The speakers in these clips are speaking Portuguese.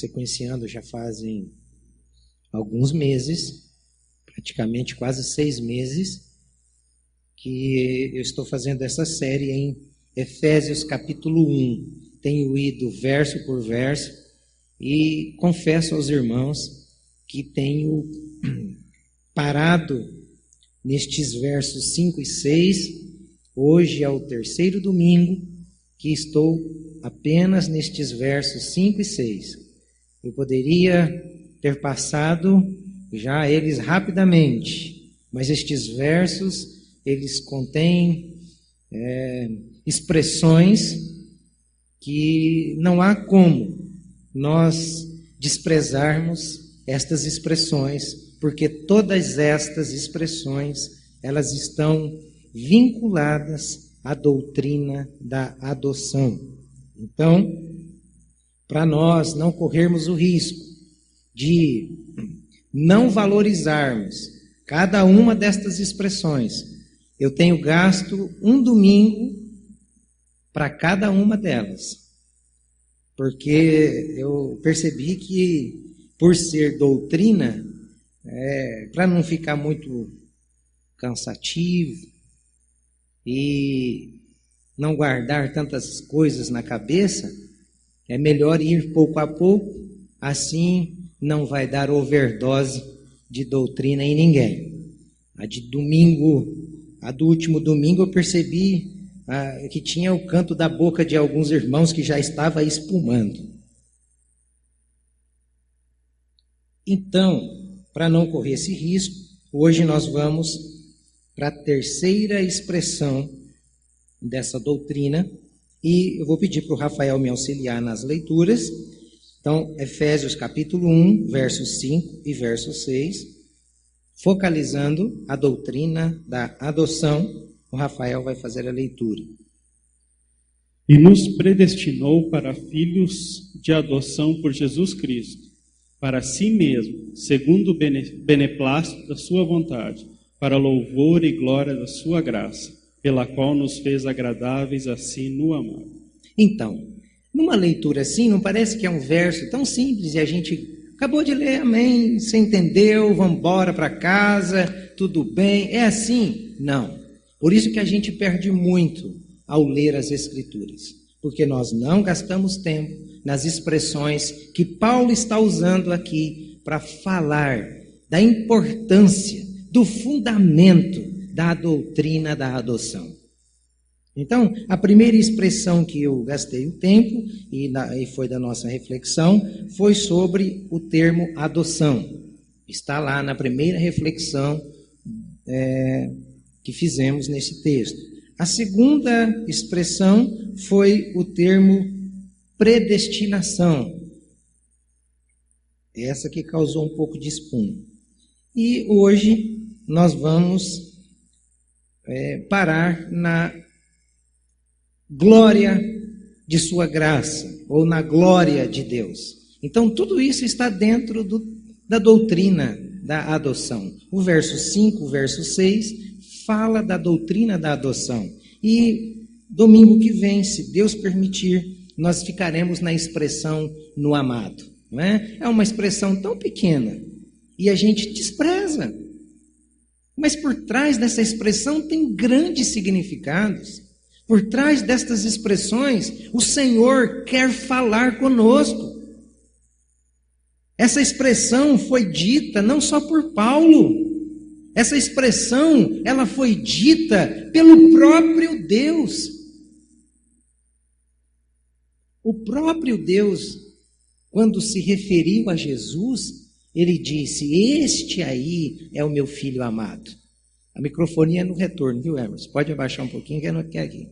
sequenciando já fazem alguns meses, praticamente quase 6 meses, que eu estou fazendo essa série em Efésios capítulo 1. Tenho ido verso por verso e confesso aos irmãos que tenho parado nestes versos 5 e 6. Hoje é o 3º domingo que estou apenas nestes versos 5 e 6. Eu poderia ter passado já eles rapidamente, mas estes versos, eles contêm expressões que não há como nós desprezarmos estas expressões, porque todas estas expressões, elas estão vinculadas à doutrina da adoção. Então, para nós não corrermos o risco de não valorizarmos cada uma destas expressões, eu tenho gasto um domingo para cada uma delas, porque eu percebi que, por ser doutrina, para não ficar muito cansativo e não guardar tantas coisas na cabeça, é melhor ir pouco a pouco, assim não vai dar overdose de doutrina em ninguém. A do último domingo eu percebi que tinha o canto da boca de alguns irmãos que já estava espumando. Então, para não correr esse risco, hoje nós vamos para a 3ª expressão dessa doutrina, e eu vou pedir para o Rafael me auxiliar nas leituras. Então, Efésios capítulo 1, versos 5 e verso 6, focalizando a doutrina da adoção, o Rafael vai fazer a leitura. E nos predestinou para filhos de adoção por Jesus Cristo, para si mesmo, segundo o beneplácito da sua vontade, para louvor e glória da sua graça, pela qual nos fez agradáveis assim no amado. Então, numa leitura assim, não parece que é um verso tão simples e a gente acabou de ler, amém, você entendeu, vamos embora para casa, tudo bem, é assim? Não. Por isso que a gente perde muito ao ler as Escrituras, porque nós não gastamos tempo nas expressões que Paulo está usando aqui para falar da importância, do fundamento da doutrina da adoção. Então, a primeira expressão que eu gastei o tempo, e foi da nossa reflexão, foi sobre o termo adoção. Está lá na primeira reflexão que fizemos nesse texto. A segunda expressão foi o termo predestinação. Essa que causou um pouco de espuma. E hoje nós vamos parar na glória de sua graça, ou na glória de Deus. Então, tudo isso está dentro da doutrina da adoção. O verso 5, o verso 6, fala da doutrina da adoção. E domingo que vem, se Deus permitir, nós ficaremos na expressão no amado. Não é? É uma expressão tão pequena e a gente despreza. Mas por trás dessa expressão tem grandes significados. Por trás destas expressões, o Senhor quer falar conosco. Essa expressão foi dita não só por Paulo. Essa expressão, ela foi dita pelo próprio Deus. O próprio Deus, quando se referiu a Jesus, ele disse: este aí é o meu filho amado. A microfonia é no retorno, viu, Emerson? Pode abaixar um pouquinho que eu não quero aqui.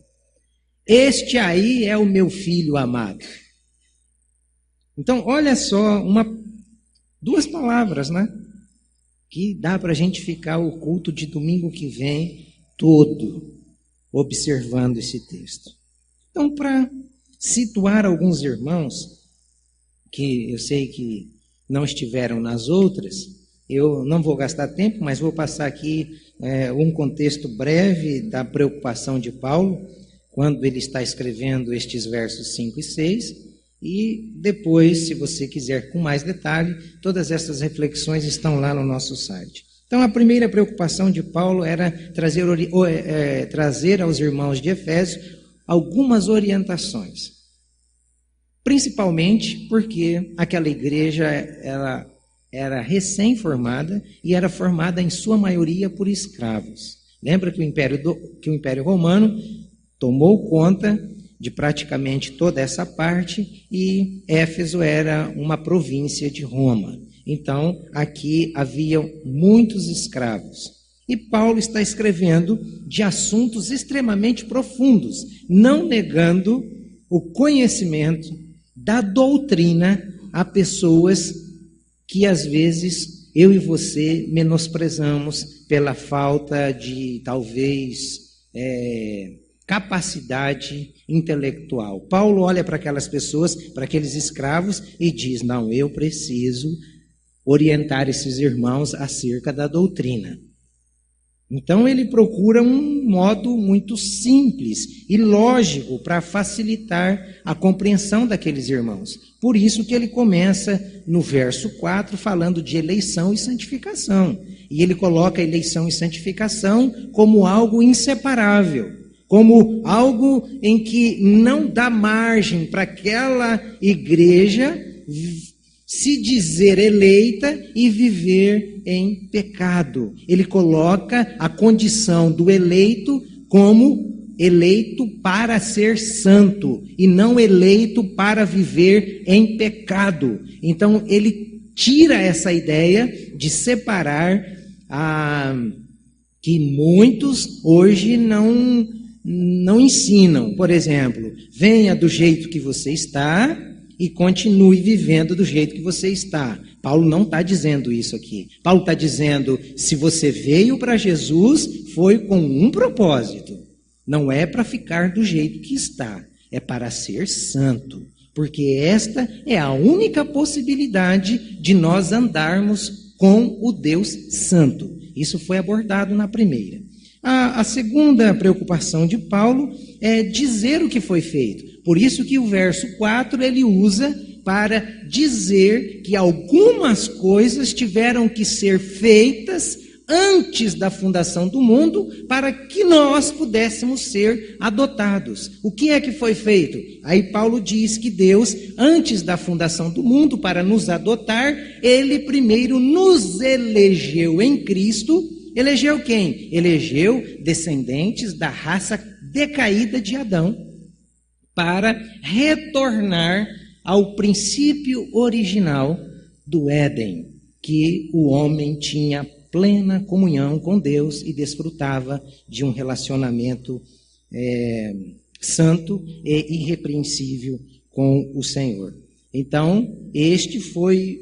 Este aí é o meu filho amado. Então, olha só, duas palavras, né? Que dá para a gente ficar o culto de domingo que vem todo observando esse texto. Então, para situar alguns irmãos, que eu sei que não estiveram nas outras, eu não vou gastar tempo, mas vou passar aqui um contexto breve da preocupação de Paulo, quando ele está escrevendo estes versos 5 e 6, E depois, se você quiser com mais detalhe, todas essas reflexões estão lá no nosso site. Então, a primeira preocupação de Paulo era trazer aos irmãos de Efésio algumas orientações. Principalmente porque aquela igreja ela era recém-formada e era formada em sua maioria por escravos. Lembra que o Império Romano tomou conta de praticamente toda essa parte e Éfeso era uma província de Roma. Então, aqui haviam muitos escravos. E Paulo está escrevendo de assuntos extremamente profundos, não negando o conhecimento da doutrina a pessoas que às vezes eu e você menosprezamos pela falta de talvez capacidade intelectual. Paulo olha para aquelas pessoas, para aqueles escravos e diz: não, eu preciso orientar esses irmãos acerca da doutrina. Então ele procura um modo muito simples e lógico para facilitar a compreensão daqueles irmãos. Por isso que ele começa no verso 4 falando de eleição e santificação. E ele coloca eleição e santificação como algo inseparável, como algo em que não dá margem para aquela igreja se dizer eleita e viver em pecado. Ele coloca a condição do eleito como eleito para ser santo e não eleito para viver em pecado. Então ele tira essa ideia de separar que muitos hoje não ensinam. Por exemplo, venha do jeito que você está e continue vivendo do jeito que você está. Paulo não está dizendo isso aqui. Paulo está dizendo, se você veio para Jesus, foi com um propósito. Não é para ficar do jeito que está, é para ser santo. Porque esta é a única possibilidade de nós andarmos com o Deus Santo. Isso foi abordado na primeira. A segunda preocupação de Paulo é dizer o que foi feito. Por isso que o verso 4 ele usa para dizer que algumas coisas tiveram que ser feitas antes da fundação do mundo para que nós pudéssemos ser adotados. O que é que foi feito? Aí Paulo diz que Deus, antes da fundação do mundo, para nos adotar, ele primeiro nos elegeu em Cristo. Elegeu quem? Elegeu descendentes da raça decaída de Adão para retornar ao princípio original do Éden, que o homem tinha plena comunhão com Deus e desfrutava de um relacionamento santo e irrepreensível com o Senhor. Então, este foi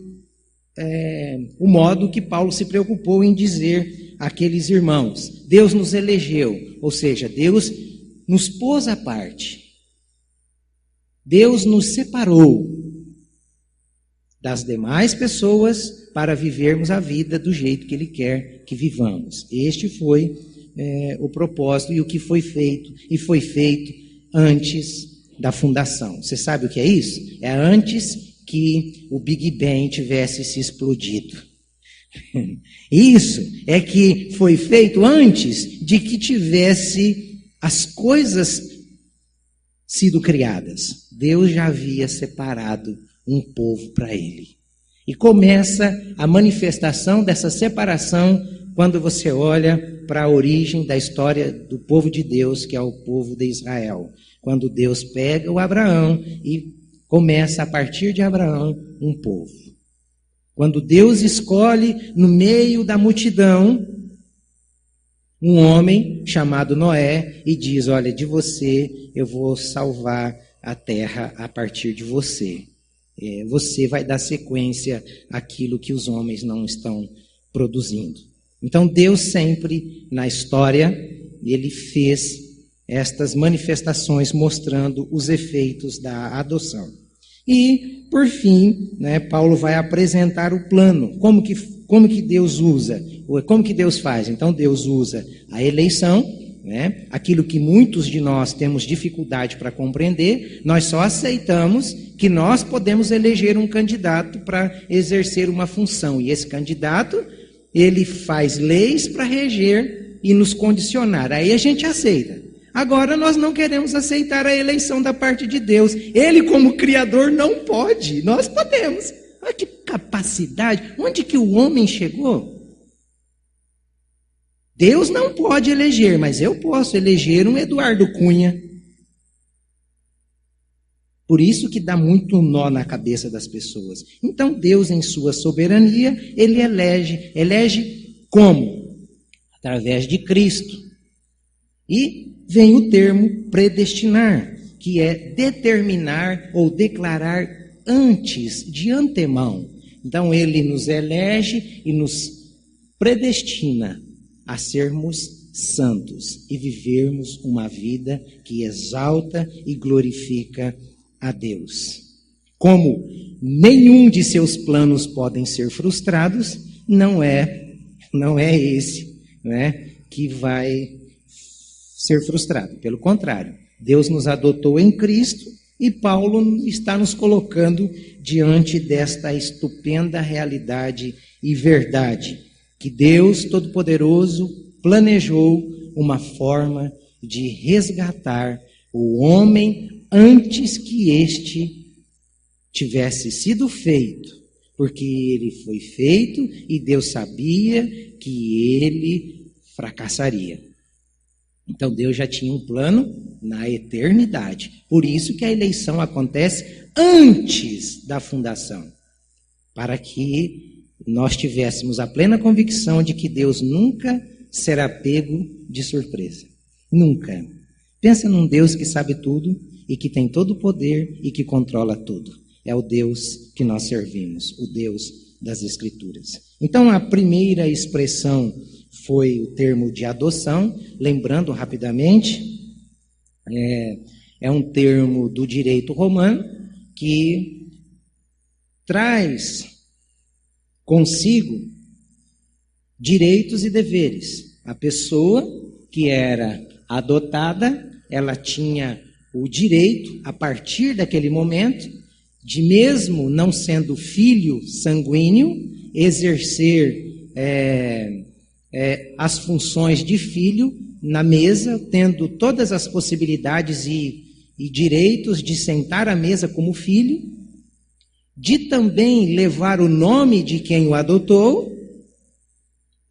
o modo que Paulo se preocupou em dizer àqueles irmãos. Deus nos elegeu, ou seja, Deus nos pôs à parte. Deus nos separou das demais pessoas para vivermos a vida do jeito que Ele quer que vivamos. Este foi o propósito e o que foi feito, e foi feito antes da fundação. Você sabe o que é isso? É antes que o Big Bang tivesse se explodido. Isso é que foi feito antes de que tivesse as coisas sido criadas. Deus já havia separado um povo para Ele. E começa a manifestação dessa separação quando você olha para a origem da história do povo de Deus, que é o povo de Israel. Quando Deus pega o Abraão e começa a partir de Abraão um povo. Quando Deus escolhe no meio da multidão um homem chamado Noé e diz: olha, de você eu vou salvar a terra a partir de você. Você vai dar sequência àquilo que os homens não estão produzindo. Então Deus sempre, na história, Ele fez estas manifestações mostrando os efeitos da adoção. E, por fim, Paulo vai apresentar o plano. Como que Deus usa? Como que Deus faz? Então Deus usa a eleição né? Aquilo que muitos de nós temos dificuldade para compreender, nós só aceitamos que nós podemos eleger um candidato para exercer uma função. E esse candidato, ele faz leis para reger e nos condicionar. Aí a gente aceita. Agora nós não queremos aceitar a eleição da parte de Deus. Ele, como Criador, não pode. Nós podemos. Olha que capacidade. Onde que o homem chegou? Deus não pode eleger, mas eu posso eleger um Eduardo Cunha. Por isso que dá muito nó na cabeça das pessoas. Então Deus, em sua soberania, ele elege. Elege como? Através de Cristo. E vem o termo predestinar, que é determinar ou declarar antes, de antemão. Então ele nos elege e nos predestina a sermos santos e vivermos uma vida que exalta e glorifica a Deus. Como nenhum de seus planos podem ser frustrados, não é esse, né, que vai ser frustrado. Pelo contrário, Deus nos adotou em Cristo e Paulo está nos colocando diante desta estupenda realidade e verdade, que Deus Todo-Poderoso planejou uma forma de resgatar o homem antes que este tivesse sido feito, porque ele foi feito e Deus sabia que ele fracassaria. Então Deus já tinha um plano na eternidade. Por isso que a eleição acontece antes da fundação, para que nós tivéssemos a plena convicção de que Deus nunca será pego de surpresa. Nunca. Pensa num Deus que sabe tudo e que tem todo o poder e que controla tudo. É o Deus que nós servimos, o Deus das Escrituras. Então a primeira expressão foi o termo de adoção. Lembrando rapidamente, é um termo do direito romano que traz consigo direitos e deveres. A pessoa que era adotada, ela tinha o direito, a partir daquele momento, de mesmo não sendo filho sanguíneo, exercer as funções de filho na mesa, tendo todas as possibilidades e direitos de sentar à mesa como filho, de também levar o nome de quem o adotou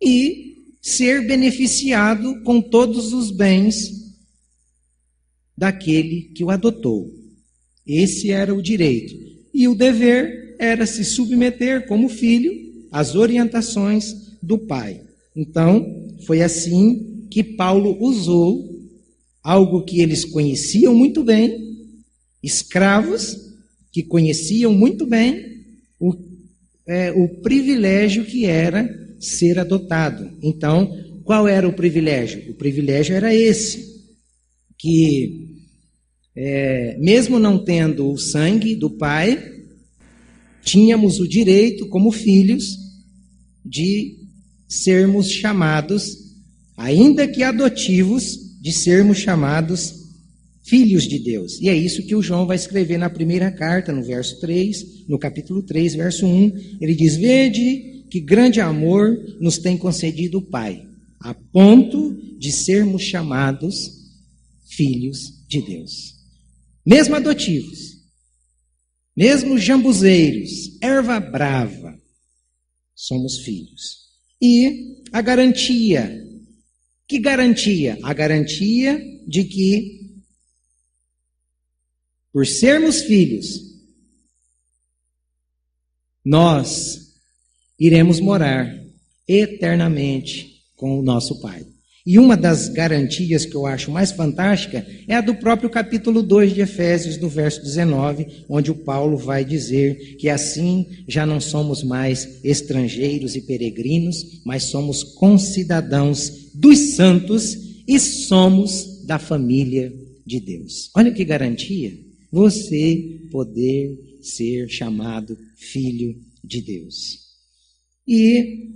e ser beneficiado com todos os bens daquele que o adotou. Esse era o direito. E o dever era se submeter como filho às orientações do pai. Então, foi assim que Paulo usou algo que eles conheciam muito bem, escravos que conheciam muito bem o privilégio que era ser adotado. Então, qual era o privilégio? O privilégio era esse, que mesmo não tendo o sangue do pai, tínhamos o direito, como filhos, de sermos chamados, ainda que adotivos, de sermos chamados filhos de Deus. E é isso que o João vai escrever na primeira carta, no verso 3, no capítulo 3, verso 1. Ele diz: vede que grande amor nos tem concedido o Pai, a ponto de sermos chamados filhos de Deus. Mesmo adotivos, mesmo jambuzeiros, erva brava, somos filhos. E a garantia. Que garantia? A garantia de que, por sermos filhos, nós iremos morar eternamente com o nosso Pai. E uma das garantias que eu acho mais fantástica é a do próprio capítulo 2 de Efésios, do verso 19, onde o Paulo vai dizer que assim já não somos mais estrangeiros e peregrinos, mas somos concidadãos dos santos e somos da família de Deus. Olha que garantia! Você poder ser chamado filho de Deus. E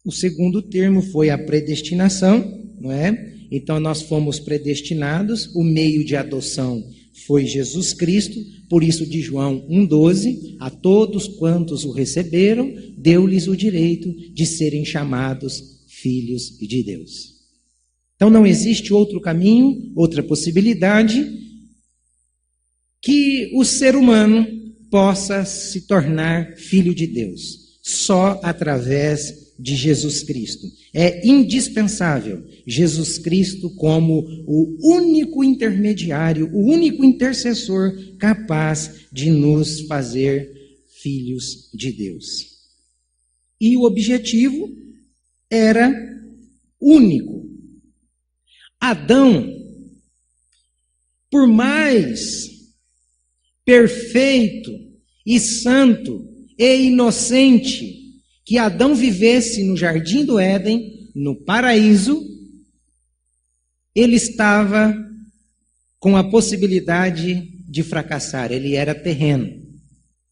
o segundo termo foi a predestinação, não é? Então nós fomos predestinados, o meio de adoção foi Jesus Cristo, por isso de João 1,12, a todos quantos o receberam, deu-lhes o direito de serem chamados filhos de Deus. Então não existe outro caminho, outra possibilidade que o ser humano possa se tornar filho de Deus, só através de Jesus Cristo. É indispensável Jesus Cristo como o único intermediário, o único intercessor capaz de nos fazer filhos de Deus. E o objetivo era único. Adão, por mais perfeito e santo e inocente que Adão vivesse no jardim do Éden, no paraíso, ele estava com a possibilidade de fracassar. Ele era terreno.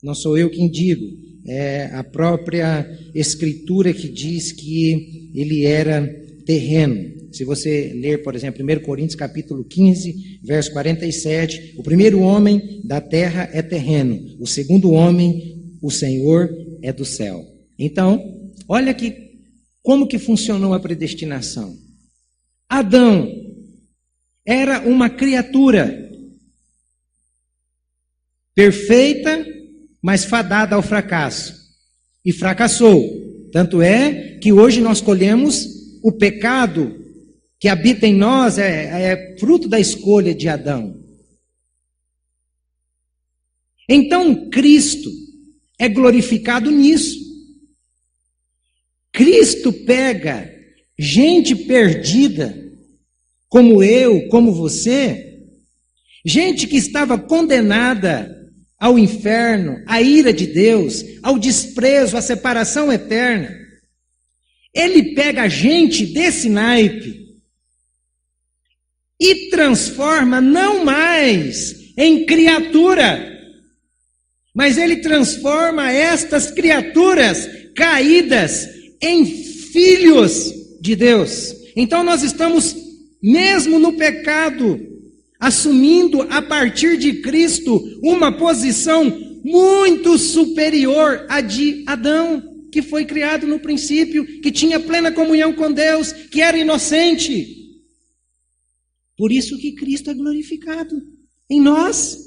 Não sou eu quem digo, é a própria Escritura que diz que ele era terreno. Se você ler, por exemplo, 1 Coríntios capítulo 15, verso 47, o primeiro homem da terra é terreno, o segundo homem, o Senhor, é do céu. Então, olha aqui como que funcionou a predestinação. Adão era uma criatura perfeita, mas fadada ao fracasso. E fracassou. Tanto é que hoje nós colhemos o pecado que habita em nós, é fruto da escolha de Adão. Então, Cristo é glorificado nisso. Cristo pega gente perdida, como eu, como você, gente que estava condenada ao inferno, à ira de Deus, ao desprezo, à separação eterna. Ele pega a gente desse naipe e transforma não mais em criatura, mas ele transforma estas criaturas caídas em filhos de Deus. Então nós estamos, mesmo no pecado, assumindo a partir de Cristo uma posição muito superior à de Adão, que foi criado no princípio, que tinha plena comunhão com Deus, que era inocente. Por isso que Cristo é glorificado em nós.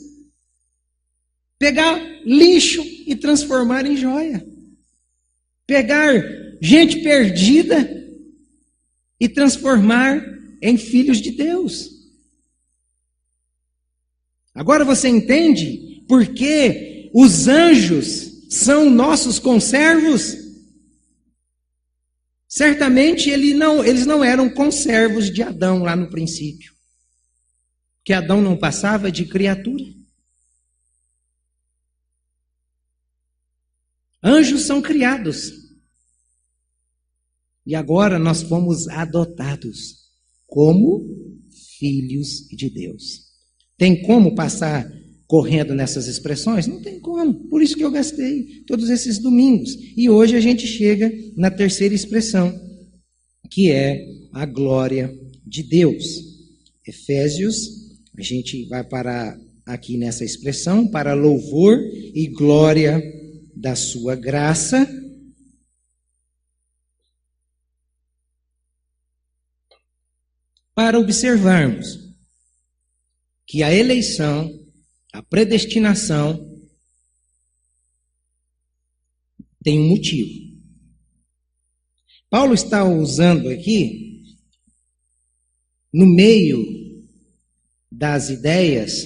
Pegar lixo e transformar em joia. Pegar gente perdida e transformar em filhos de Deus. Agora você entende por que os anjos são nossos conservos? Certamente eles não eram conservos de Adão lá no princípio, que Adão não passava de criatura. Anjos são criados. E agora nós fomos adotados como filhos de Deus. Tem como passar correndo nessas expressões? Não tem como. Por isso que eu gastei todos esses domingos. E hoje a gente chega na terceira expressão, que é a glória de Deus. Efésios, a gente vai parar aqui nessa expressão, para louvor e glória da sua graça, para observarmos que a eleição, a predestinação, tem um motivo. Paulo está usando aqui, no meio das ideias,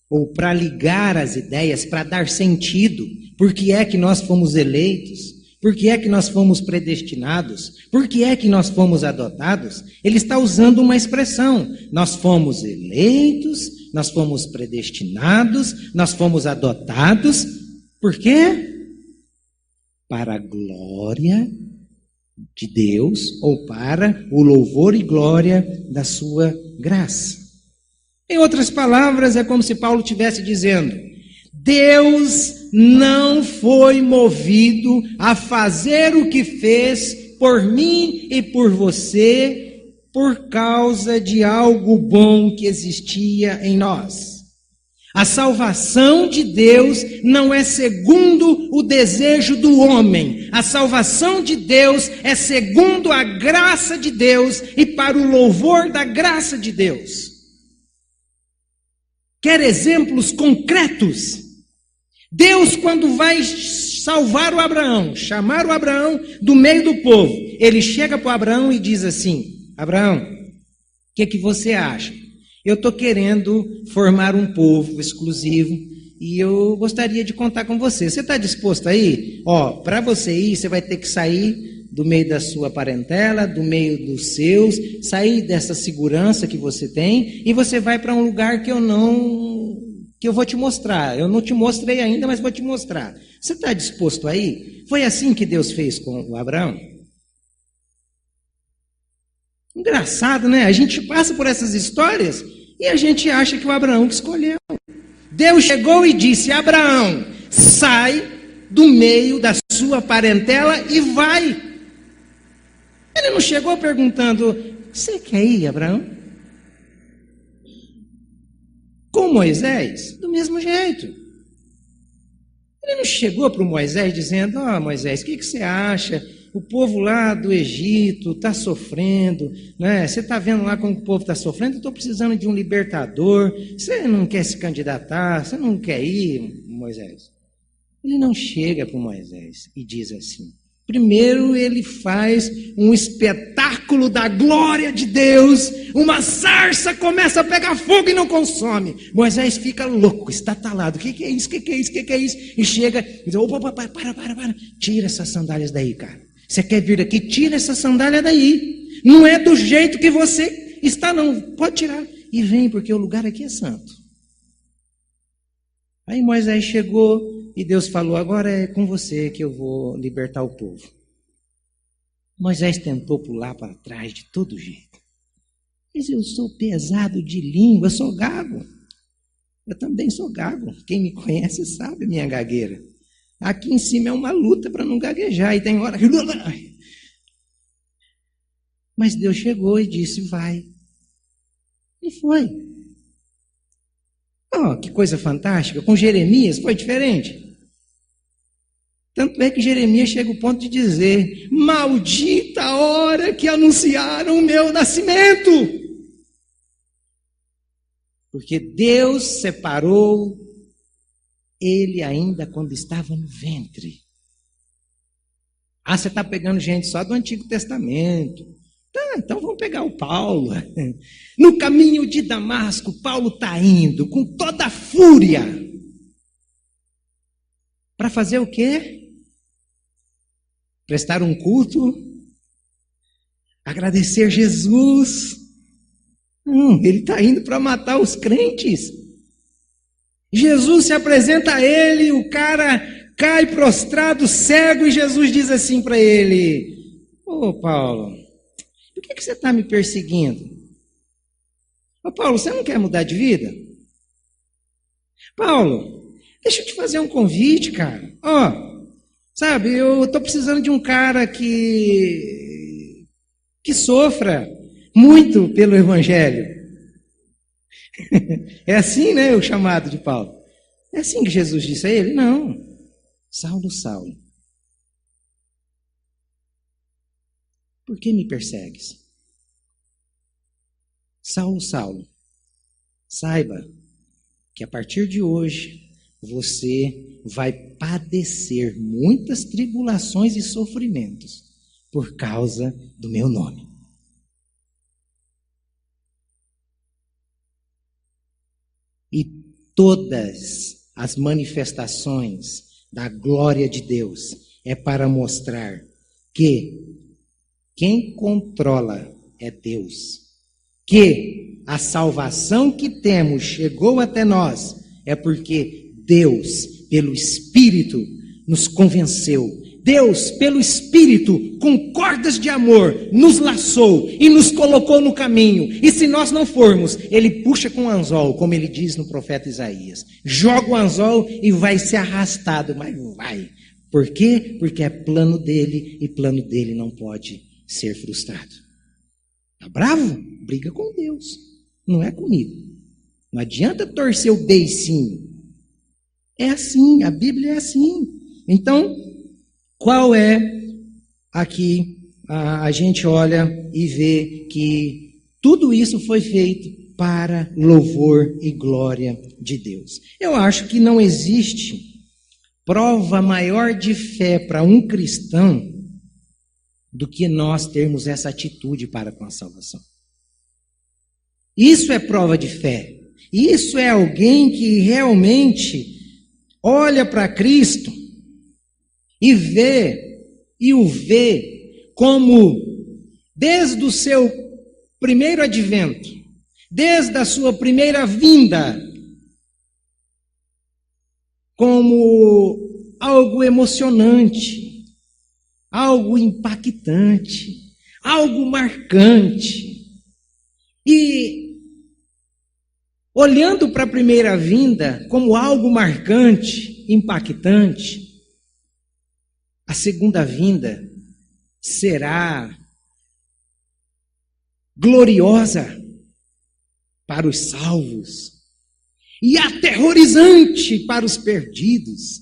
ou para ligar as ideias, para dar sentido, por que é que nós fomos eleitos, por que é que nós fomos predestinados, por que é que nós fomos adotados. Ele está usando uma expressão: nós fomos eleitos, nós fomos predestinados, nós fomos adotados. Por quê? Para a glória de Deus, ou para o louvor e glória da sua graça. Em outras palavras, é como se Paulo estivesse dizendo: Deus não foi movido a fazer o que fez por mim e por você, por causa de algo bom que existia em nós. A salvação de Deus não é segundo o desejo do homem. A salvação de Deus é segundo a graça de Deus e para o louvor da graça de Deus. Quer exemplos concretos? Deus, quando vai salvar o Abraão, chamar o Abraão do meio do povo, ele chega para o Abraão e diz assim: Abraão, o que você acha? Eu estou querendo formar um povo exclusivo e eu gostaria de contar com você. Você está disposto a ir? Para você ir, você vai ter que sair do meio da sua parentela, do meio dos seus, sair dessa segurança que você tem, e você vai para um lugar que eu vou te mostrar. Eu não te mostrei ainda, mas vou te mostrar. Você está disposto a ir? Foi assim que Deus fez com o Abraão. Engraçado, né? A gente passa por essas histórias e a gente acha que o Abraão que escolheu. Deus chegou e disse: Abraão, sai do meio da sua parentela e vai. Ele não chegou perguntando: você quer ir, Abraão? Com Moisés, do mesmo jeito. Ele não chegou para o Moisés dizendo: Moisés, o que você acha? O povo lá do Egito está sofrendo, né? Você está vendo lá como o povo está sofrendo? Eu estou precisando de um libertador. Você não quer se candidatar? Você não quer ir, Moisés? Ele não chega para o Moisés e diz assim. Primeiro ele faz um espetáculo da glória de Deus, uma sarça começa a pegar fogo e não consome. Moisés fica louco, estatalado. O que é isso? O que é isso? O que é isso? E chega e diz: opa, para. Tira essas sandálias daí, cara. Você quer vir aqui? Tira essa sandália daí. Não é do jeito que você está, não. Pode tirar. E vem, porque o lugar aqui é santo. Aí Moisés chegou e Deus falou: agora é com você que eu vou libertar o povo. Moisés tentou pular para trás de todo jeito. Mas eu sou pesado de língua, eu sou gago. Eu também sou gago. Quem me conhece sabe a minha gagueira. Aqui em cima é uma luta para não gaguejar. E tem hora que... Mas Deus chegou e disse: vai. E foi. Que coisa fantástica. Com Jeremias foi diferente. Tanto é que Jeremias chega ao ponto de dizer: maldita a hora que anunciaram o meu nascimento. Porque Deus separou ele ainda quando estava no ventre. Você está pegando gente só do Antigo Testamento. Tá, então vamos pegar o Paulo. No caminho de Damasco, Paulo está indo com toda a fúria. Para fazer o quê? Prestar um culto? Agradecer Jesus? Ele está indo para matar os crentes. Jesus se apresenta a ele, o cara cai prostrado, cego, e Jesus diz assim para ele: Paulo, por que você está me perseguindo? Paulo, você não quer mudar de vida? Paulo, deixa eu te fazer um convite, cara. Sabe, eu estou precisando de um cara que sofra muito pelo Evangelho. É assim, né, o chamado de Paulo. É assim que Jesus disse a ele? Não. Saulo, Saulo, por que me persegues? Saulo, Saulo, saiba que a partir de hoje você vai padecer muitas tribulações e sofrimentos por causa do meu nome. E todas as manifestações da glória de Deus é para mostrar que quem controla é Deus. Que a salvação que temos chegou até nós é porque Deus, pelo Espírito, nos convenceu. Deus, pelo Espírito, com cordas de amor, nos laçou e nos colocou no caminho. E se nós não formos, Ele puxa com o anzol, como Ele diz no profeta Isaías. Joga o anzol e vai ser arrastado, mas vai. Por quê? Porque é plano dele e plano dele não pode ser frustrado. Está bravo? Briga com Deus. Não é comigo. Não adianta torcer o beicinho. É assim, a Bíblia é assim. Então, qual é aqui? A gente olha e vê que tudo isso foi feito para louvor e glória de Deus. Eu acho que não existe prova maior de fé para um cristão do que nós termos essa atitude para com a salvação. Isso é prova de fé. Isso é alguém que realmente olha para Cristo e o vê como, desde o seu primeiro advento, desde a sua primeira vinda, como algo emocionante, algo impactante, algo marcante. E olhando para a primeira vinda como algo marcante, impactante, a segunda vinda será gloriosa para os salvos e aterrorizante para os perdidos.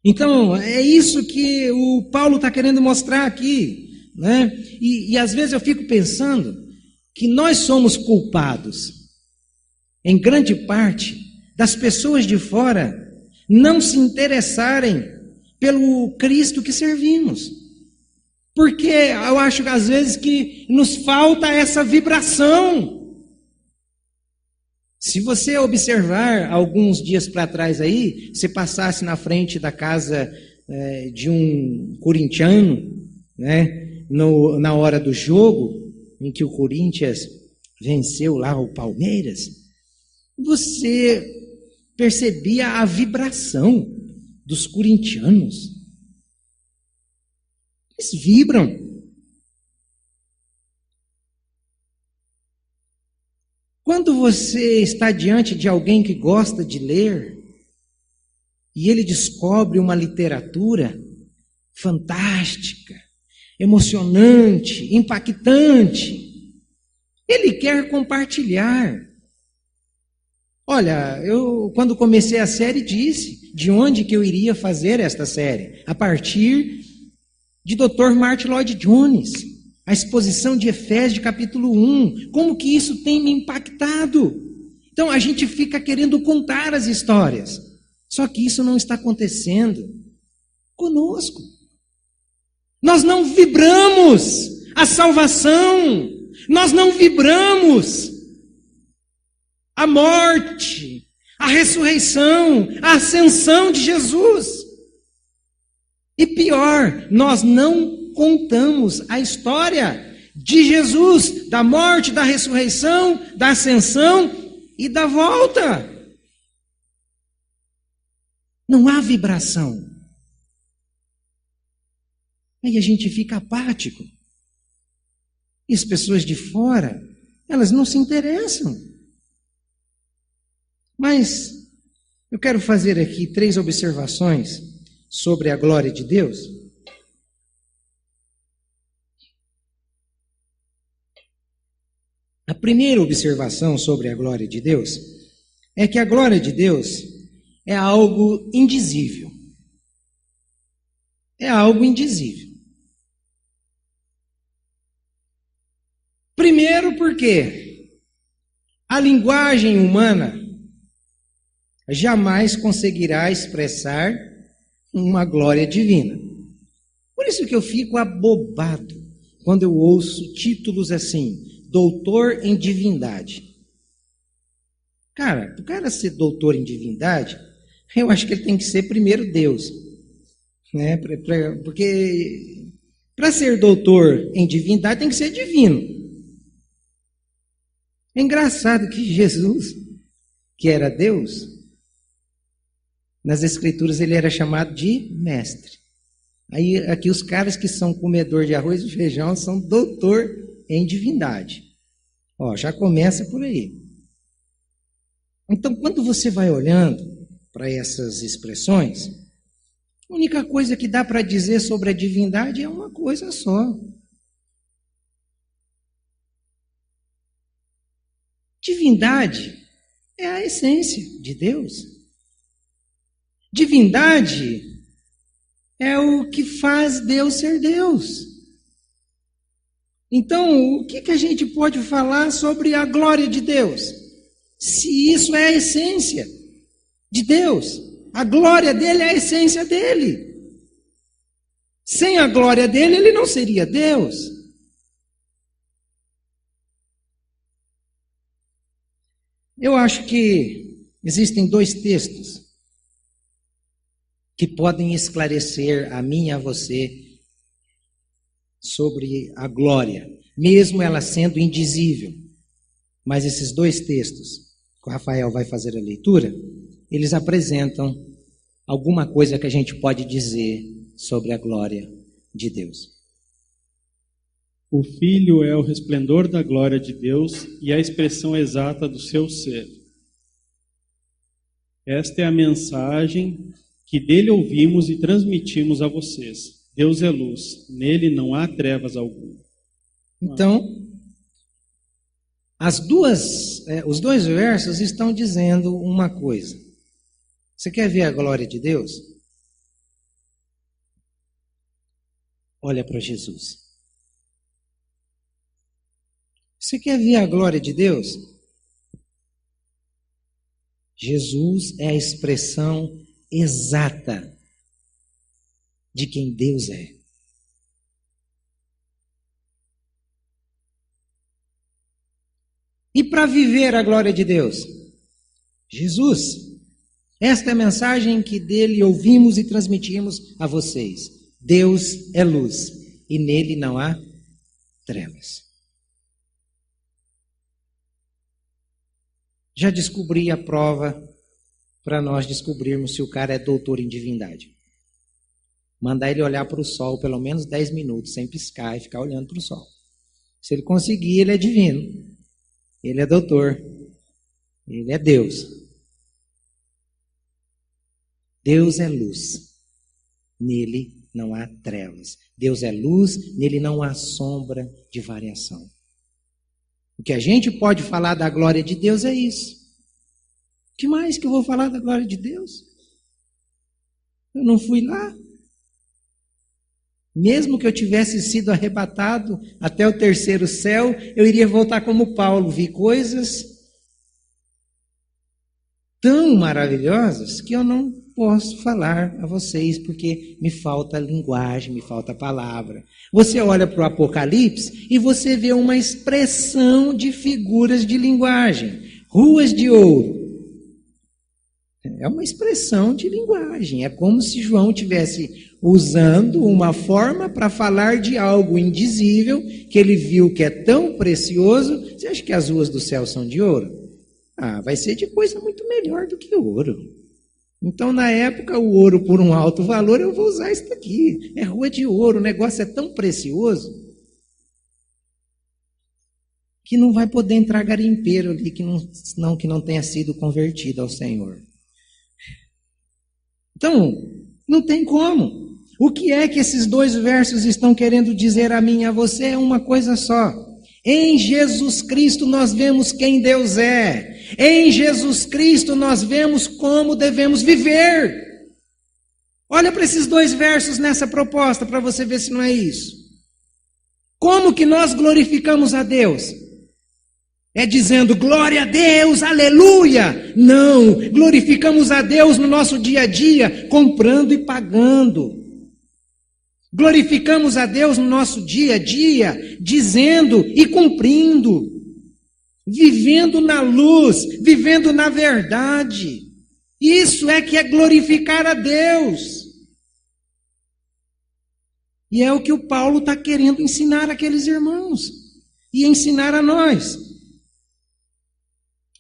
Então, é isso que o Paulo está querendo mostrar aqui, né? E às vezes eu fico pensando que nós somos culpados, em grande parte, das pessoas de fora não se interessarem pelo Cristo que servimos. Porque eu acho que às vezes que nos falta essa vibração. Se você observar alguns dias para trás aí, se passasse na frente da casa de um corintiano, né, na hora do jogo, em que o Corinthians venceu lá o Palmeiras, você percebia a vibração dos corintianos. Eles vibram. Quando você está diante de alguém que gosta de ler, e ele descobre uma literatura fantástica, emocionante, impactante, ele quer compartilhar. Olha, eu quando comecei a série disse de onde que eu iria fazer esta série, a partir de Dr. Martin Lloyd Jones, a exposição de Efésios, de capítulo 1, como que isso tem me impactado. Então a gente fica querendo contar as histórias, só que isso não está acontecendo conosco. Nós não vibramos a salvação, nós não vibramos a morte, a ressurreição, a ascensão de Jesus. E pior, nós não contamos a história de Jesus, da morte, da ressurreição, da ascensão e da volta. Não há vibração. Aí a gente fica apático. E as pessoas de fora, elas não se interessam. Mas eu quero fazer aqui 3 observações sobre a glória de Deus. A primeira observação sobre a glória de Deus é que a glória de Deus é algo indizível. É algo indizível. Primeiro porque a linguagem humana jamais conseguirá expressar uma glória divina. Por isso que eu fico abobado quando eu ouço títulos assim, doutor em divindade. Cara, o cara ser doutor em divindade, eu acho que ele tem que ser primeiro Deus. Né? Porque para ser doutor em divindade tem que ser divino. É engraçado que Jesus, que era Deus, nas Escrituras ele era chamado de mestre. Aí aqui os caras que são comedor de arroz e feijão são doutor em divindade. Ó, já começa por aí. Então, quando você vai olhando para essas expressões, a única coisa que dá para dizer sobre a divindade é uma coisa só. Divindade é a essência de Deus. Divindade é o que faz Deus ser Deus. Então, o que a gente pode falar sobre a glória de Deus? Se isso é a essência de Deus, a glória dele é a essência dele. Sem a glória dele, ele não seria Deus. Eu acho que existem dois textos que podem esclarecer a mim e a você sobre a glória, mesmo ela sendo indizível. Mas esses dois textos, que o Rafael vai fazer a leitura, eles apresentam alguma coisa que a gente pode dizer sobre a glória de Deus. O Filho é o resplendor da glória de Deus e a expressão exata do seu ser. Esta é a mensagem que dele ouvimos e transmitimos a vocês. Deus é luz, nele não há trevas alguma. Então, os dois versos estão dizendo uma coisa. Você quer ver a glória de Deus? Olha para Jesus. Você quer ver a glória de Deus? Jesus é a expressão exata de quem Deus é. E para viver a glória de Deus? Jesus. Esta é a mensagem que dele ouvimos e transmitimos a vocês. Deus é luz e nele não há trevas. Já descobri a prova para nós descobrirmos se o cara é doutor em divindade. Mandar ele olhar para o sol pelo menos 10 minutos, sem piscar, e ficar olhando para o sol. Se ele conseguir, ele é divino. Ele é doutor. Ele é Deus. Deus é luz. Nele não há trevas. Deus é luz, nele não há sombra de variação. O que a gente pode falar da glória de Deus é isso. O que mais que eu vou falar da glória de Deus? Eu não fui lá. Mesmo que eu tivesse sido arrebatado até o terceiro céu, eu iria voltar como Paulo. Vi coisas tão maravilhosas que eu não posso falar a vocês, porque me falta linguagem, me falta palavra. Você olha para o Apocalipse e você vê uma expressão de figuras de linguagem. Ruas de ouro. É uma expressão de linguagem. É como se João estivesse usando uma forma para falar de algo indizível, que ele viu que é tão precioso. Você acha que as ruas do céu são de ouro? Vai ser de coisa muito melhor do que ouro. Então, na época, o ouro por um alto valor, eu vou usar isso daqui. É rua de ouro, o negócio é tão precioso que não vai poder entrar garimpeiro ali que não tenha sido convertido ao Senhor. Então, não tem como. O que é que esses dois versos estão querendo dizer a mim e a você é uma coisa só. Em Jesus Cristo nós vemos quem Deus é. Em Jesus Cristo nós vemos como devemos viver. Olha para esses dois versos nessa proposta para você ver se não é isso. Como que nós glorificamos a Deus? É dizendo glória a Deus, aleluia. Não, glorificamos a Deus no nosso dia a dia, comprando e pagando. Glorificamos a Deus no nosso dia a dia, dizendo e cumprindo. Vivendo na luz, vivendo na verdade. Isso é que é glorificar a Deus. E é o que o Paulo está querendo ensinar àqueles irmãos e ensinar a nós.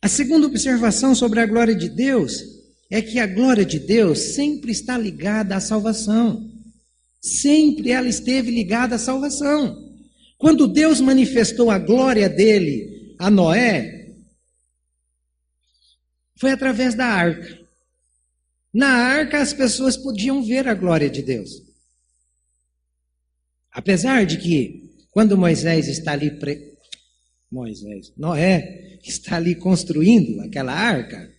A segunda observação sobre a glória de Deus é que a glória de Deus sempre está ligada à salvação. Sempre ela esteve ligada à salvação. Quando Deus manifestou a glória dele a Noé, foi através da arca. Na arca as pessoas podiam ver a glória de Deus. Apesar de que, quando Moisés está ali Moisés. Noé está ali construindo aquela arca.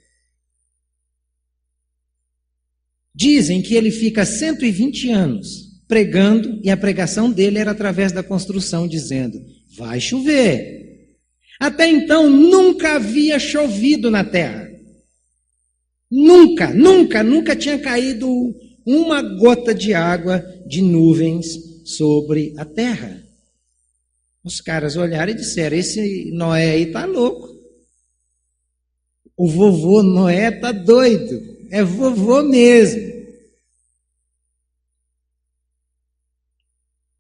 Dizem que ele fica 120 anos pregando, e a pregação dele era através da construção, dizendo: vai chover. Até então nunca havia chovido na terra. Nunca tinha caído uma gota de água de nuvens sobre a terra. Os caras olharam e disseram: esse Noé aí está louco. O vovô Noé está doido. É vovô mesmo.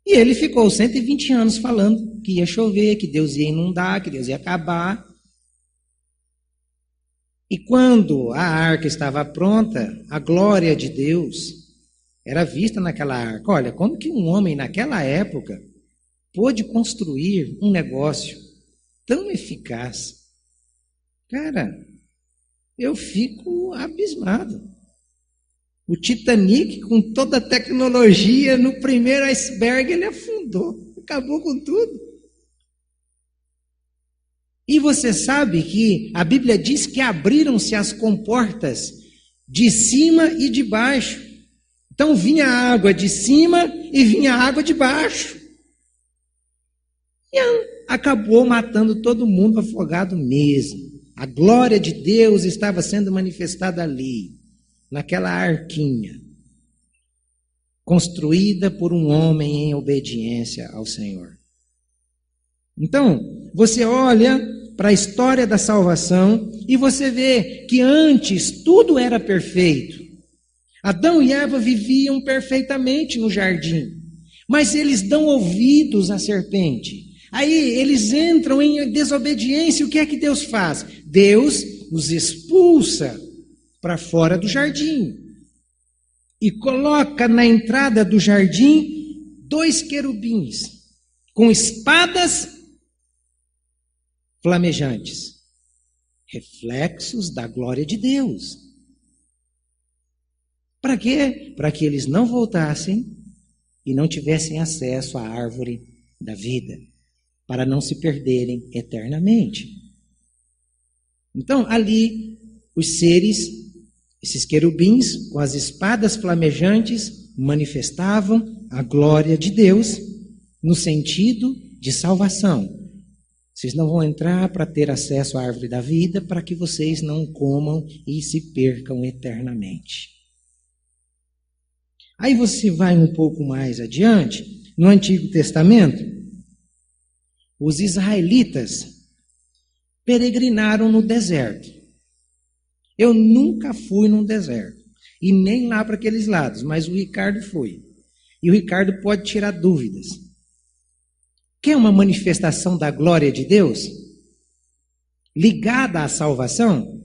E ele ficou 120 anos falando que ia chover, que Deus ia inundar, que Deus ia acabar. E quando a arca estava pronta, a glória de Deus era vista naquela arca. Olha, como que um homem naquela época pôde construir um negócio tão eficaz? Cara, eu fico abismado. O Titanic, com toda a tecnologia, no primeiro iceberg ele afundou, acabou com tudo. E você sabe que a Bíblia diz que abriram-se as comportas de cima e de baixo. Então vinha a água de cima e vinha a água de baixo. E acabou matando todo mundo afogado mesmo. A glória de Deus estava sendo manifestada ali, naquela arquinha, construída por um homem em obediência ao Senhor. Então, você olha para a história da salvação e você vê que antes tudo era perfeito. Adão e Eva viviam perfeitamente no jardim, mas eles dão ouvidos à serpente. Aí eles entram em desobediência. O que é que Deus faz? Deus os expulsa para fora do jardim e coloca na entrada do jardim 2 querubins com espadas flamejantes, reflexos da glória de Deus. Para quê? Para que eles não voltassem e não tivessem acesso à árvore da vida, para não se perderem eternamente. Então, ali, os seres, esses querubins, com as espadas flamejantes, manifestavam a glória de Deus no sentido de salvação. Vocês não vão entrar para ter acesso à árvore da vida, para que vocês não comam e se percam eternamente. Aí você vai um pouco mais adiante, no Antigo Testamento, os israelitas peregrinaram no deserto. Eu nunca fui num deserto, e nem lá para aqueles lados, mas o Ricardo foi. E o Ricardo pode tirar dúvidas. Quer uma manifestação da glória de Deus ligada à salvação?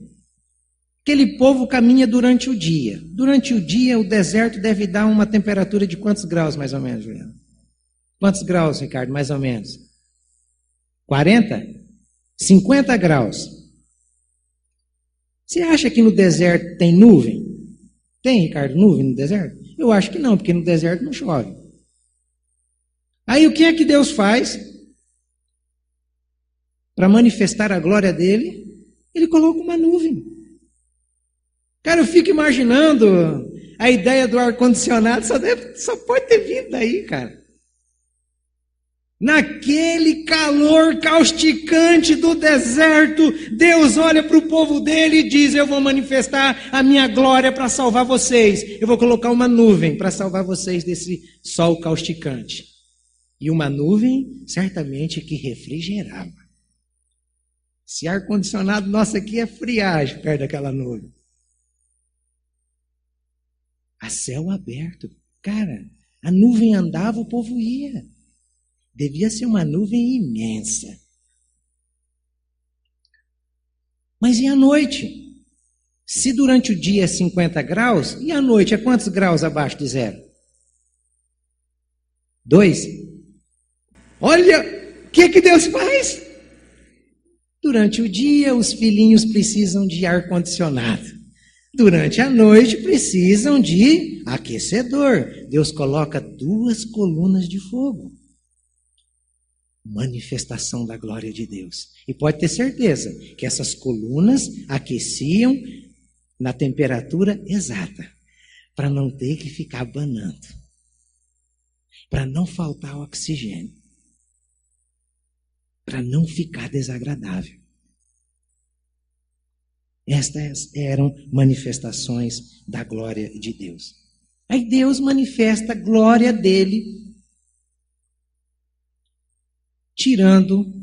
Aquele povo caminha durante o dia. Durante o dia, o deserto deve dar uma temperatura de quantos graus, mais ou menos, Juliana? Quantos graus, Ricardo, mais ou menos? 40? 50 graus. Você acha que no deserto tem nuvem? Tem, Ricardo, nuvem no deserto? Eu acho que não, porque no deserto não chove. Aí o que é que Deus faz? Para manifestar a glória dele, ele coloca uma nuvem. Cara, eu fico imaginando a ideia do ar-condicionado, só pode ter vindo daí, cara. Naquele calor causticante do deserto, Deus olha para o povo dele e diz: eu vou manifestar a minha glória para salvar vocês. Eu vou colocar uma nuvem para salvar vocês desse sol causticante. E uma nuvem, certamente, que refrigerava. Esse ar-condicionado nosso aqui é friagem perto daquela nuvem. A céu aberto. Cara, a nuvem andava, o povo ia. Devia ser uma nuvem imensa. Mas e à noite? Se durante o dia é 50 graus, e à noite é quantos graus abaixo de zero? 2? Olha, o que Deus faz? Durante o dia, os filhinhos precisam de ar-condicionado. Durante a noite, precisam de aquecedor. Deus coloca 2 colunas de fogo. manifestação da glória de Deus. E pode ter certeza que essas colunas aqueciam na temperatura exata, para não ter que ficar abanando, para não faltar oxigênio, para não ficar desagradável. Estas eram manifestações da glória de Deus. Aí Deus manifesta a glória dele, tirando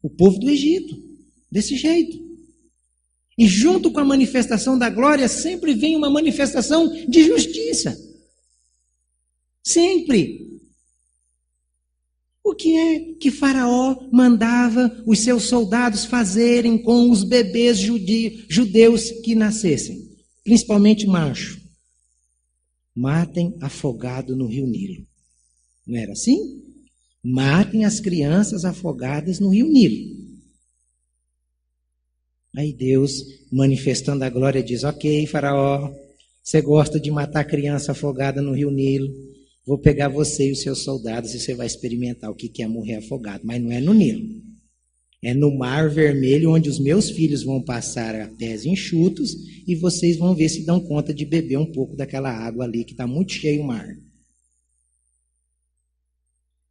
o povo do Egito, desse jeito. E junto com a manifestação da glória, sempre vem uma manifestação de justiça. Sempre. O que é que Faraó mandava os seus soldados fazerem com os bebês judeus que nascessem? Principalmente macho. Matem afogado no rio Nilo. Não era assim? Matem as crianças afogadas no rio Nilo. Aí Deus, manifestando a glória, diz: ok, Faraó, você gosta de matar criança afogada no rio Nilo, vou pegar você e os seus soldados e você vai experimentar o que é morrer afogado. Mas não é no Nilo, é no Mar Vermelho, onde os meus filhos vão passar a pés enxutos e vocês vão ver se dão conta de beber um pouco daquela água ali que está muito cheio o mar.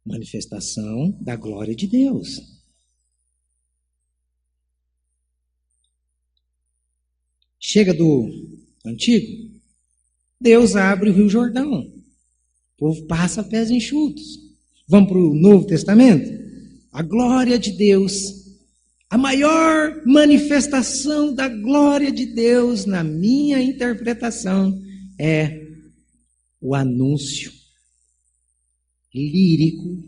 Manifestação da glória de Deus. Chega do Antigo, Deus abre o Rio Jordão. O povo passa a pés enxutos. Vamos para o Novo Testamento? A glória de Deus, a maior manifestação da glória de Deus, na minha interpretação, é o anúncio lírico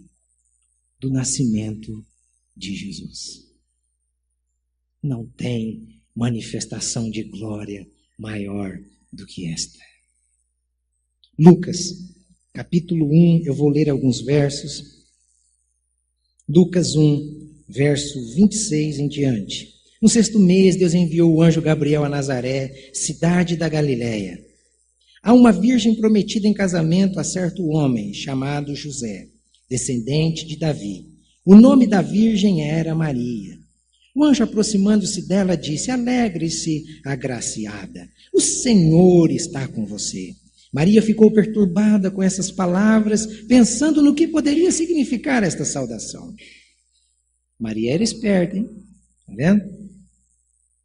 do nascimento de Jesus. Não tem manifestação de glória maior do que esta. Lucas, capítulo 1, eu vou ler alguns versos. Lucas 1, verso 26 em diante. No 6º mês, Deus enviou o anjo Gabriel a Nazaré, cidade da Galileia, a uma virgem prometida em casamento a certo homem chamado José, descendente de Davi. O nome da virgem era Maria. O anjo, aproximando-se dela, disse: alegre-se, agraciada, o Senhor está com você. Maria ficou perturbada com essas palavras, pensando no que poderia significar esta saudação. Maria era esperta, hein? Está vendo?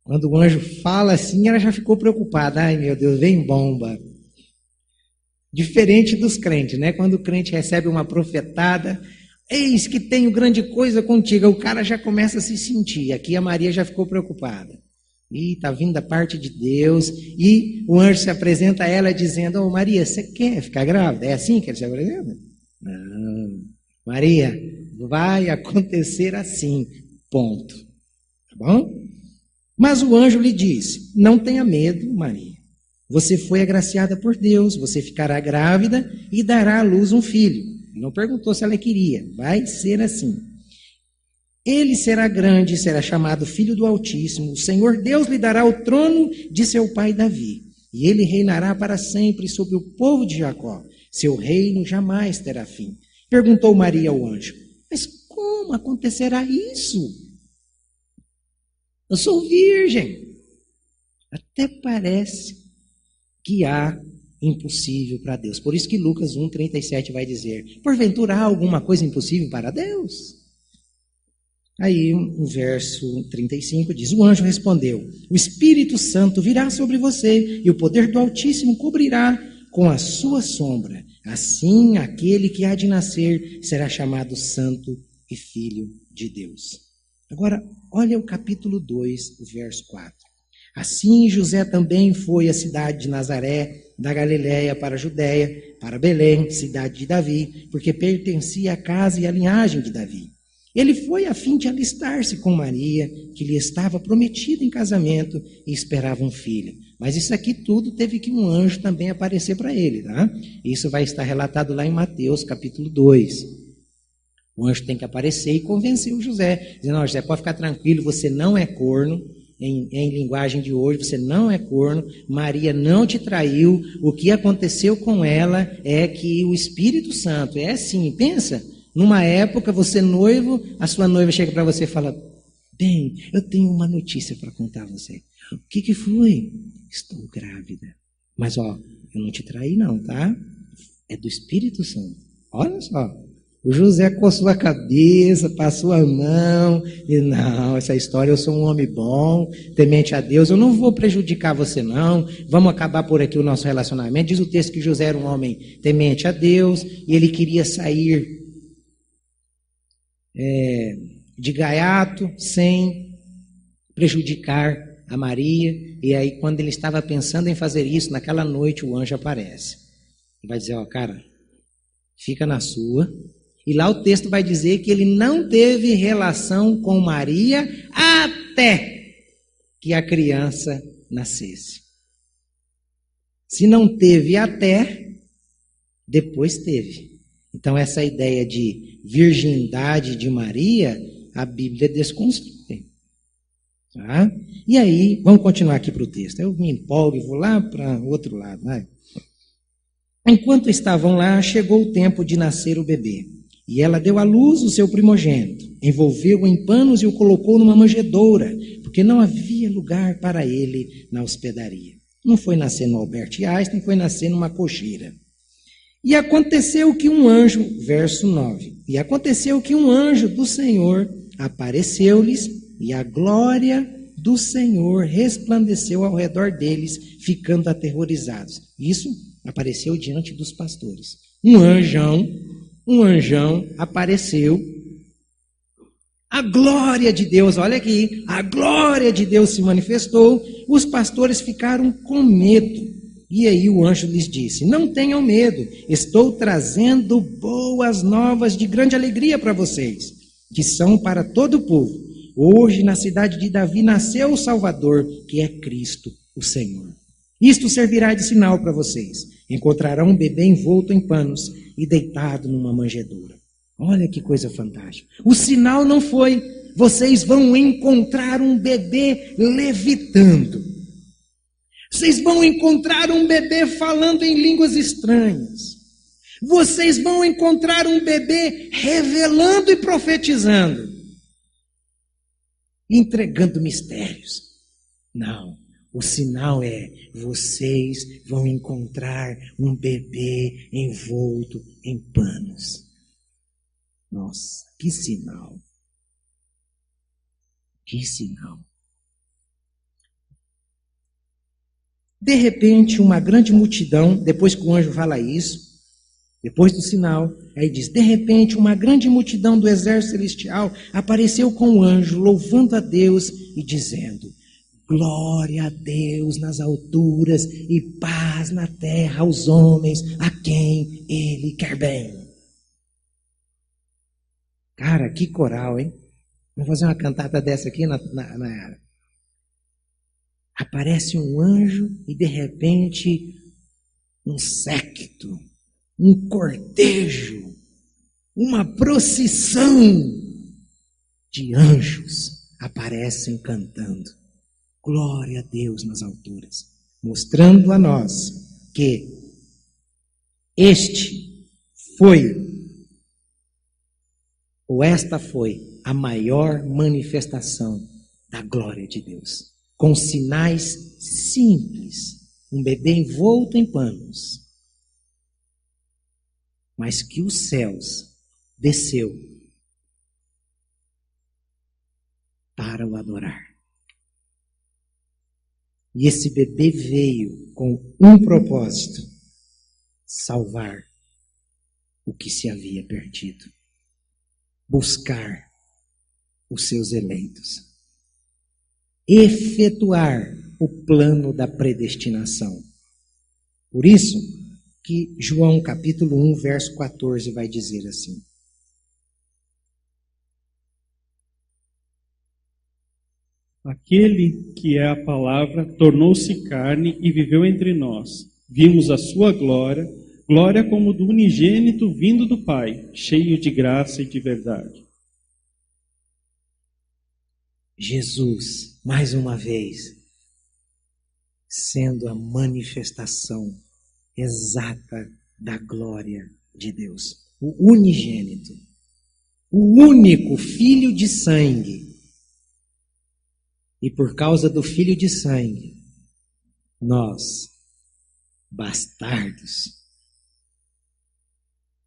Quando o anjo fala assim, ela já ficou preocupada. Ai, meu Deus, vem bomba. Diferente dos crentes, né? Quando o crente recebe uma profetada, eis que tenho grande coisa contigo, o cara já começa a se sentir. Aqui a Maria já ficou preocupada. E está vindo da parte de Deus. E o anjo se apresenta a ela dizendo: ô Maria, você quer ficar grávida? É assim que ele se apresenta? Não. Maria, vai acontecer assim. Ponto. Tá bom? Mas o anjo lhe disse: não tenha medo, Maria. Você foi agraciada por Deus, você ficará grávida e dará à luz um filho. Não perguntou se ela queria. Vai ser assim. Ele será grande e será chamado Filho do Altíssimo. O Senhor Deus lhe dará o trono de seu pai Davi. E ele reinará para sempre sobre o povo de Jacó. Seu reino jamais terá fim. Perguntou Maria ao anjo: mas como acontecerá isso? Eu sou virgem. Até parece que há impossível para Deus. Por isso que Lucas 1,37 vai dizer: porventura há alguma coisa impossível para Deus? Aí o verso 35 diz: o anjo respondeu: o Espírito Santo virá sobre você e o poder do Altíssimo cobrirá com a sua sombra. Assim, aquele que há de nascer será chamado Santo e Filho de Deus. Agora, olha o capítulo 2, o verso 4. Assim, José também foi à cidade de Nazaré, da Galiléia para a Judéia, para Belém, cidade de Davi, porque pertencia à casa e à linhagem de Davi. Ele foi a fim de alistar-se com Maria, que lhe estava prometida em casamento e esperava um filho. Mas isso aqui tudo teve que um anjo também aparecer para ele, tá? Isso vai estar relatado lá em Mateus, capítulo 2. O anjo tem que aparecer e convencer o José, dizendo: José, pode ficar tranquilo, você não é corno. Em linguagem de hoje, você não é corno, Maria não te traiu, o que aconteceu com ela é que o Espírito Santo, é assim, pensa, Numa época, você noivo, a sua noiva chega para você e fala: bem, eu tenho uma notícia para contar a você. O que foi? Estou grávida. Mas ó, eu não te traí não, tá? É do Espírito Santo. Olha só. O José coçou a cabeça, passou a mão, e não, essa história, eu sou um homem bom, temente a Deus, eu não vou prejudicar você não, vamos acabar por aqui o nosso relacionamento. Diz o texto que José era um homem temente a Deus, e ele queria sair de gaiato, sem prejudicar a Maria, e aí quando ele estava pensando em fazer isso, naquela noite o anjo aparece, e vai dizer: ó, cara, fica na sua. E lá o texto vai dizer que ele não teve relação com Maria até que a criança nascesse. Se não teve até, depois teve. Então essa ideia de virgindade de Maria, a Bíblia desconstrói. Tá? E aí, vamos continuar aqui para o texto. Eu me empolgo e vou lá para o outro lado. Vai. Enquanto estavam lá, chegou o tempo de nascer o bebê. E ela deu à luz o seu primogênito, envolveu-o em panos e o colocou numa manjedoura, porque não havia lugar para ele na hospedaria. Não foi nascer no Albert Einstein, foi nascer numa cocheira. E aconteceu que um anjo, verso 9, e aconteceu que um anjo do Senhor apareceu-lhes, e a glória do Senhor resplandeceu ao redor deles, ficando aterrorizados. Isso apareceu diante dos pastores. Um anjão apareceu, a glória de Deus, olha aqui, a glória de Deus se manifestou, os pastores ficaram com medo. E aí o anjo lhes disse: não tenham medo, estou trazendo boas novas de grande alegria para vocês, que são para todo o povo. Hoje na cidade de Davi nasceu o Salvador, que é Cristo, o Senhor. Isto servirá de sinal para vocês. Encontrarão um bebê envolto em panos e deitado numa manjedoura. Olha que coisa fantástica. O sinal não foi: vocês vão encontrar um bebê levitando. Vocês vão encontrar um bebê falando em línguas estranhas. Vocês vão encontrar um bebê revelando e profetizando, entregando mistérios. Não. O sinal é: vocês vão encontrar um bebê envolto em panos. Nossa, que sinal! Que sinal! De repente, uma grande multidão, depois que o anjo fala isso, depois do sinal, aí diz: de repente, uma grande multidão do exército celestial apareceu com o anjo, louvando a Deus e dizendo: glória a Deus nas alturas e paz na terra aos homens a quem Ele quer bem. Cara, que coral, hein? Vamos fazer uma cantata dessa aqui na Aparece um anjo e de repente um séquito, um cortejo, uma procissão de anjos aparecem cantando: glória a Deus nas alturas, mostrando a nós que esta foi a maior manifestação da glória de Deus, com sinais simples, um bebê envolto em panos, mas que os céus desceu para o adorar. E esse bebê veio com um propósito: salvar o que se havia perdido, buscar os seus eleitos, efetuar o plano da predestinação. Por isso que João capítulo 1, verso 14 vai dizer assim: aquele que é a palavra tornou-se carne e viveu entre nós. Vimos a sua glória, glória como do unigênito vindo do Pai, cheio de graça e de verdade. Jesus, mais uma vez, sendo a manifestação exata da glória de Deus, o unigênito. o único filho de sangue. E por causa do filho de sangue, nós, bastardos,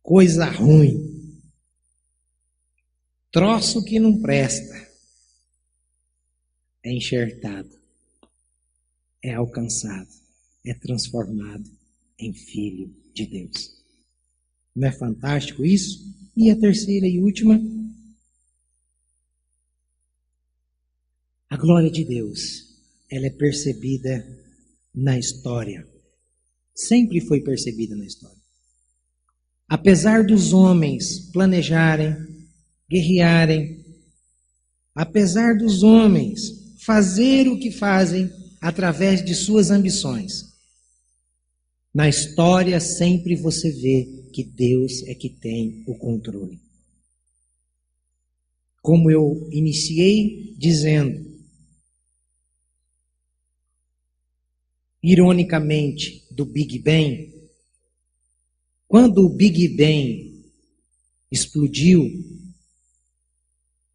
coisa ruim, troço que não presta, é enxertado, é alcançado, é transformado em filho de Deus. Não é fantástico isso? E a terceira e última, a glória de Deus, ela é percebida na história. Sempre foi percebida na história. Apesar dos homens planejarem, guerrearem, apesar dos homens fazer o que fazem através de suas ambições, na história sempre você vê que Deus é que tem o controle. Como eu iniciei dizendo, ironicamente, do Big Bang, quando o Big Bang explodiu,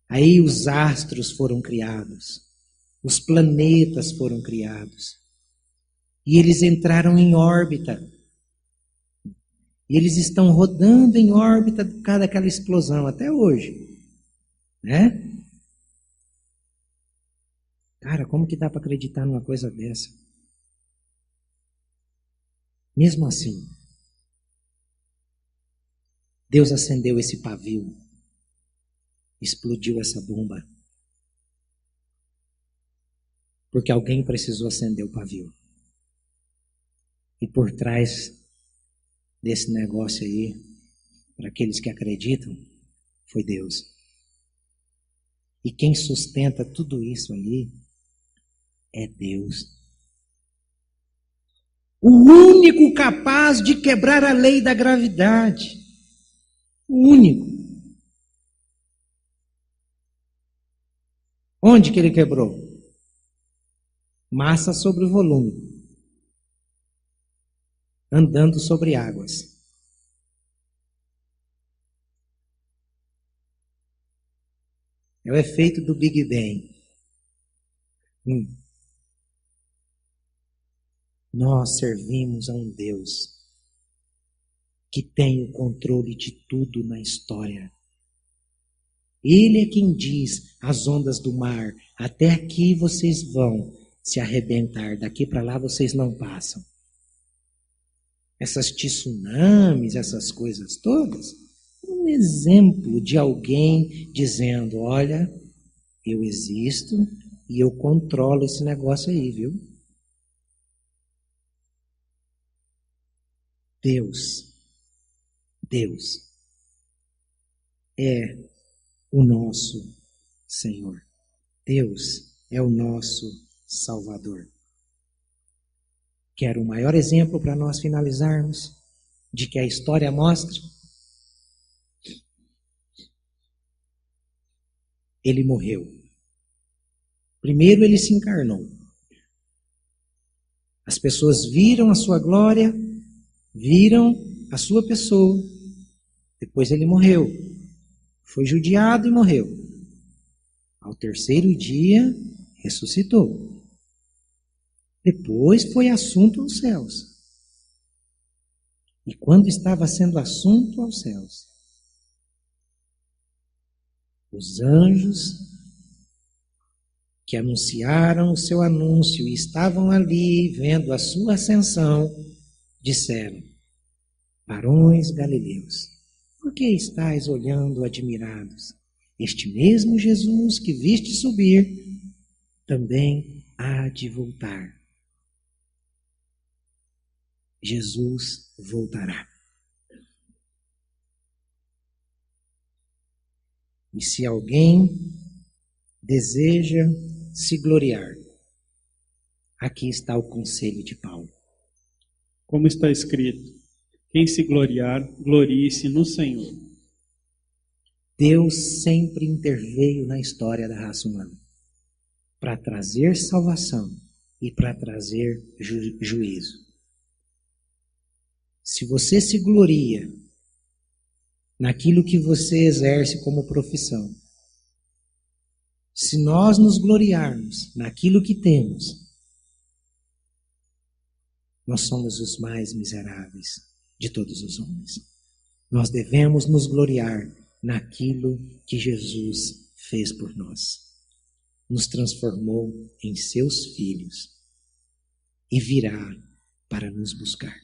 aí os astros foram criados, os planetas foram criados, e eles entraram em órbita. E eles estão rodando em órbita por causa daquela explosão até hoje, né? Cara, como que dá para acreditar numa coisa dessa? Mesmo assim, Deus acendeu esse pavio, explodiu essa bomba, porque alguém precisou acender o pavio. E por trás desse negócio aí, para aqueles que acreditam, foi Deus. E quem sustenta tudo isso aí é Deus. O único capaz de quebrar a lei da gravidade. O único. Onde que ele quebrou? Massa sobre volume. Andando sobre águas. É o efeito do Big Bang. Nós servimos a um Deus que tem o controle de tudo na história. Ele é quem diz às ondas do mar, até aqui vocês vão se arrebentar, daqui para lá vocês não passam. Essas tsunamis, essas coisas todas, um exemplo de alguém dizendo, olha, eu existo e eu controlo esse negócio aí, viu? Deus é o nosso Senhor. Deus é o nosso Salvador. Quero o maior exemplo para nós finalizarmos de que a história mostra. Ele morreu. Primeiro ele se encarnou. As pessoas viram a sua glória, viram a sua pessoa. Depois ele morreu. Foi judiado e morreu. Ao terceiro dia, ressuscitou. Depois foi assunto aos céus. E quando estava sendo assunto aos céus, os anjos que anunciaram o seu anúncio e estavam ali vendo a sua ascensão, disseram, varões galileus, por que estáis olhando admirados? Este mesmo Jesus que viste subir, também há de voltar. Jesus voltará. E se alguém deseja se gloriar, aqui está o conselho de Paulo. Como está escrito, quem se gloriar, glorie-se no Senhor. Deus sempre interveio na história da raça humana para trazer salvação e para trazer juízo. Se você se gloria naquilo que você exerce como profissão, se nós nos gloriarmos naquilo que temos, nós somos os mais miseráveis de todos os homens. Nós devemos nos gloriar naquilo que Jesus fez por nós. Nos transformou em seus filhos e virá para nos buscar.